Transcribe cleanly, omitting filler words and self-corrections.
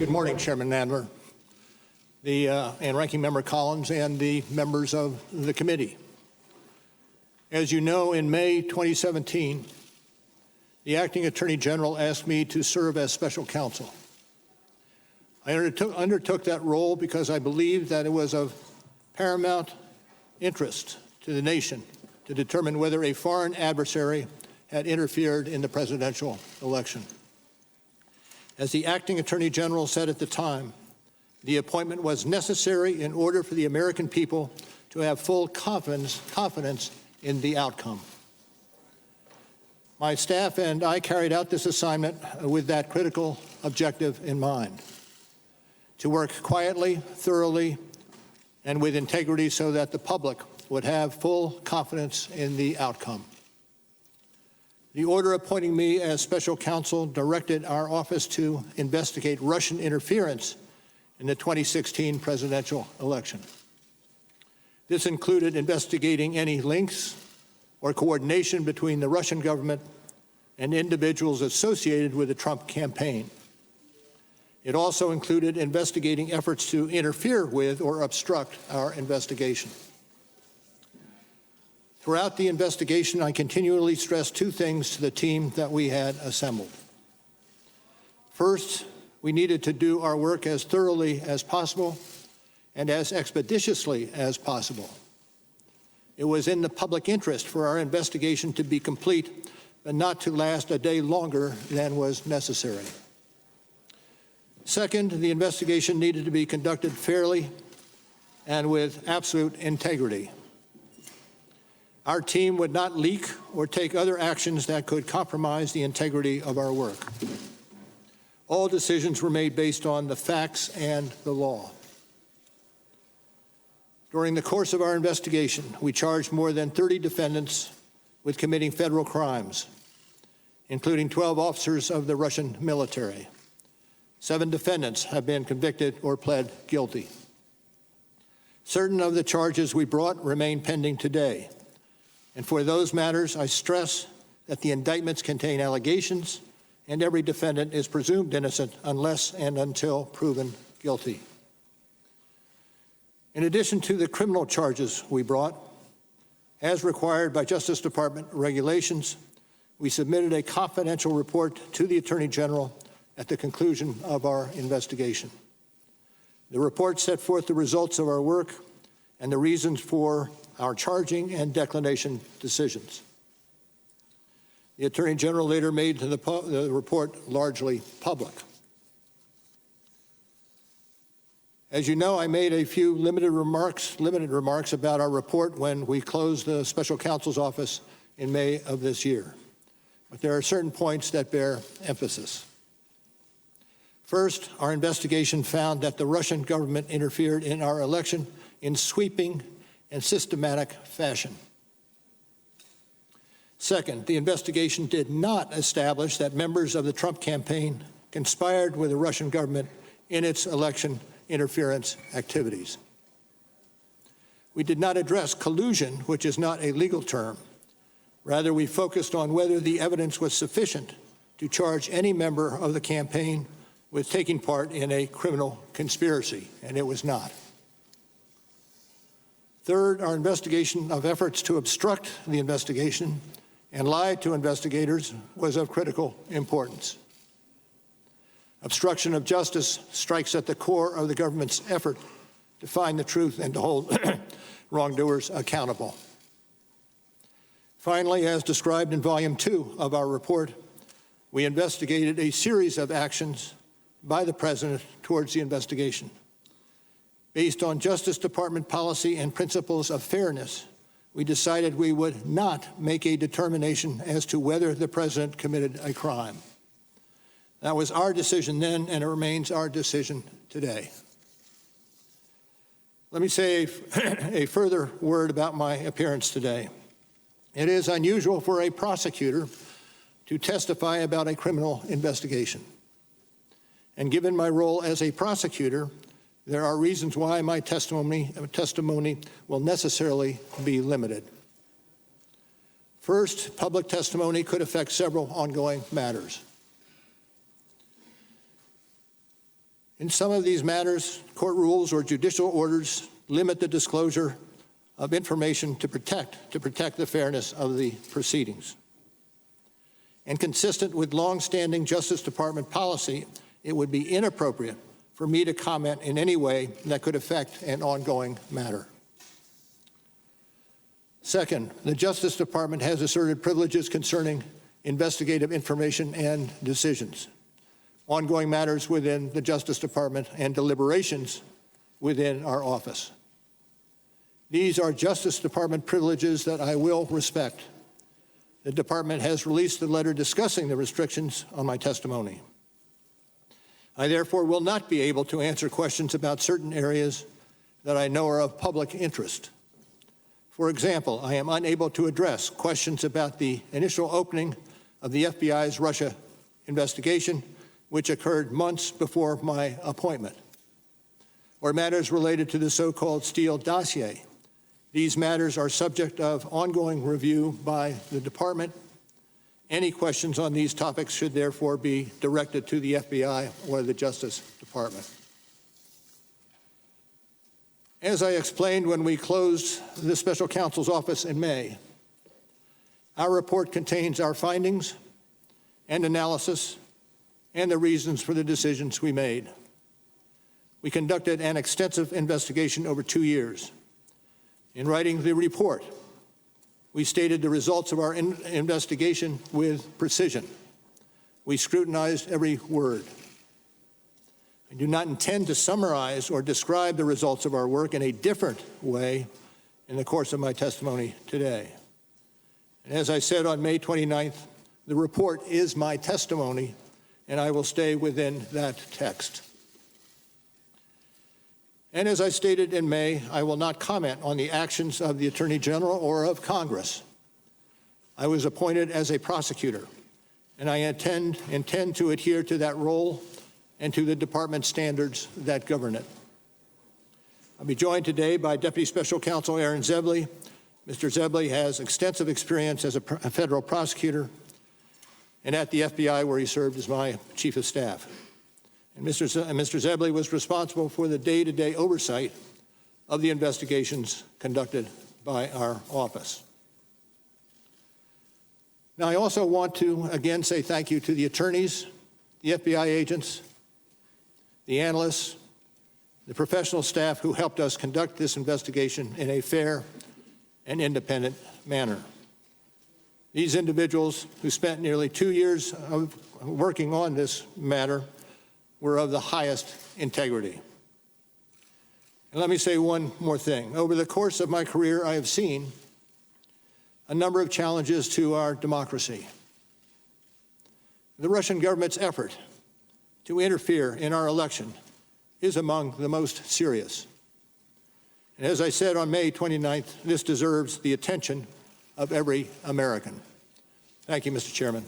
Good morning, Chairman Nadler, and Ranking Member Collins, and the members of the committee. As you know, in May 2017, the Acting Attorney General asked me to serve as special counsel. I undertook that role because I believed that it was of paramount interest to the nation to determine whether a foreign adversary had interfered in the presidential election. As the Acting Attorney General said at the time, the appointment was necessary in order for the American people to have full confidence in the outcome. My staff and I carried out this assignment with that critical objective in mind: to work quietly, thoroughly, and with integrity so that the public would have full confidence in the outcome. The order appointing me as special counsel directed our office to investigate Russian interference in the 2016 presidential election. This included investigating any links or coordination between the Russian government and individuals associated with the Trump campaign. It also included investigating efforts to interfere with or obstruct our investigation. Throughout the investigation, I continually stressed two things to the team that we had assembled. First, we needed to do our work as thoroughly as possible and as expeditiously as possible. It was in the public interest for our investigation to be complete, but not to last a day longer than was necessary. Second, the investigation needed to be conducted fairly and with absolute integrity. Our team would not leak or take other actions that could compromise the integrity of our work. All decisions were made based on the facts and the law. During the course of our investigation, we charged more than 30 defendants with committing federal crimes, including 12 officers of the Russian military. 7 defendants have been convicted or pled guilty. Certain of the charges we brought remain pending today. And for those matters, I stress that the indictments contain allegations, and every defendant is presumed innocent unless and until proven guilty. In addition to the criminal charges we brought, as required by Justice Department regulations, we submitted a confidential report to the Attorney General at the conclusion of our investigation. The report set forth the results of our work and the reasons for our charging and declination decisions. The Attorney General later made the report largely public. As you know, I made a few limited remarks about our report when we closed the special counsel's office in May of this year. But there are certain points that bear emphasis. First, our investigation found that the Russian government interfered in our election in sweeping and systematic fashion. Second, the investigation did not establish that members of the Trump campaign conspired with the Russian government in its election interference activities. We did not address collusion, which is not a legal term. Rather, we focused on whether the evidence was sufficient to charge any member of the campaign with taking part in a criminal conspiracy, and it was not. Third, our investigation of efforts to obstruct the investigation and lie to investigators was of critical importance. Obstruction of justice strikes at the core of the government's effort to find the truth and to hold wrongdoers accountable. Finally, as described in Volume 2 of our report, we investigated a series of actions by the President towards the investigation. Based on Justice Department policy and principles of fairness, we decided we would not make a determination as to whether the President committed a crime. That was our decision then, and it remains our decision today. Let me say a further word about my appearance today. It is unusual for a prosecutor to testify about a criminal investigation. And given my role as a prosecutor, there are reasons why my testimony will necessarily be limited. First, public testimony could affect several ongoing matters. In some of these matters, court rules or judicial orders limit the disclosure of information to protect the fairness of the proceedings. And consistent with long-standing Justice Department policy, it would be inappropriate for me to comment in any way that could affect an ongoing matter. Second, the Justice Department has asserted privileges concerning investigative information and decisions, ongoing matters within the Justice Department, and deliberations within our office. These are Justice Department privileges that I will respect. The Department has released a letter discussing the restrictions on my testimony. I therefore will not be able to answer questions about certain areas that I know are of public interest. For example, I am unable to address questions about the initial opening of the FBI's Russia investigation, which occurred months before my appointment, or matters related to the so-called Steele dossier. These matters are subject of ongoing review by the Department. Any questions on these topics should therefore be directed to the FBI or the Justice Department. As I explained when we closed the Special Counsel's office in May, our report contains our findings and analysis and the reasons for the decisions we made. We conducted an extensive investigation over 2 years. In writing the report, we stated the results of our investigation with precision. We scrutinized every word. I do not intend to summarize or describe the results of our work in a different way in the course of my testimony today. And as I said on May 29th, the report is my testimony, and I will stay within that text. And as I stated in May, I will not comment on the actions of the Attorney General or of Congress. I was appointed as a prosecutor, and I intend to adhere to that role and to the Department standards that govern it. I'll be joined today by Deputy Special Counsel Aaron Zebley. Mr. Zebley has extensive experience as a federal prosecutor and at the FBI, where he served as my Chief of Staff. And Mr. Zebley was responsible for the day-to-day oversight of the investigations conducted by our office. Now, I also want to again say thank you to the attorneys, the FBI agents, the analysts, the professional staff who helped us conduct this investigation in a fair and independent manner. These individuals who spent nearly 2 years of working on this matter were of the highest integrity. And let me say one more thing. Over the course of my career, I have seen a number of challenges to our democracy. The Russian government's effort to interfere in our election is among the most serious. And as I said on May 29th, this deserves the attention of every American. Thank you, Mr. Chairman.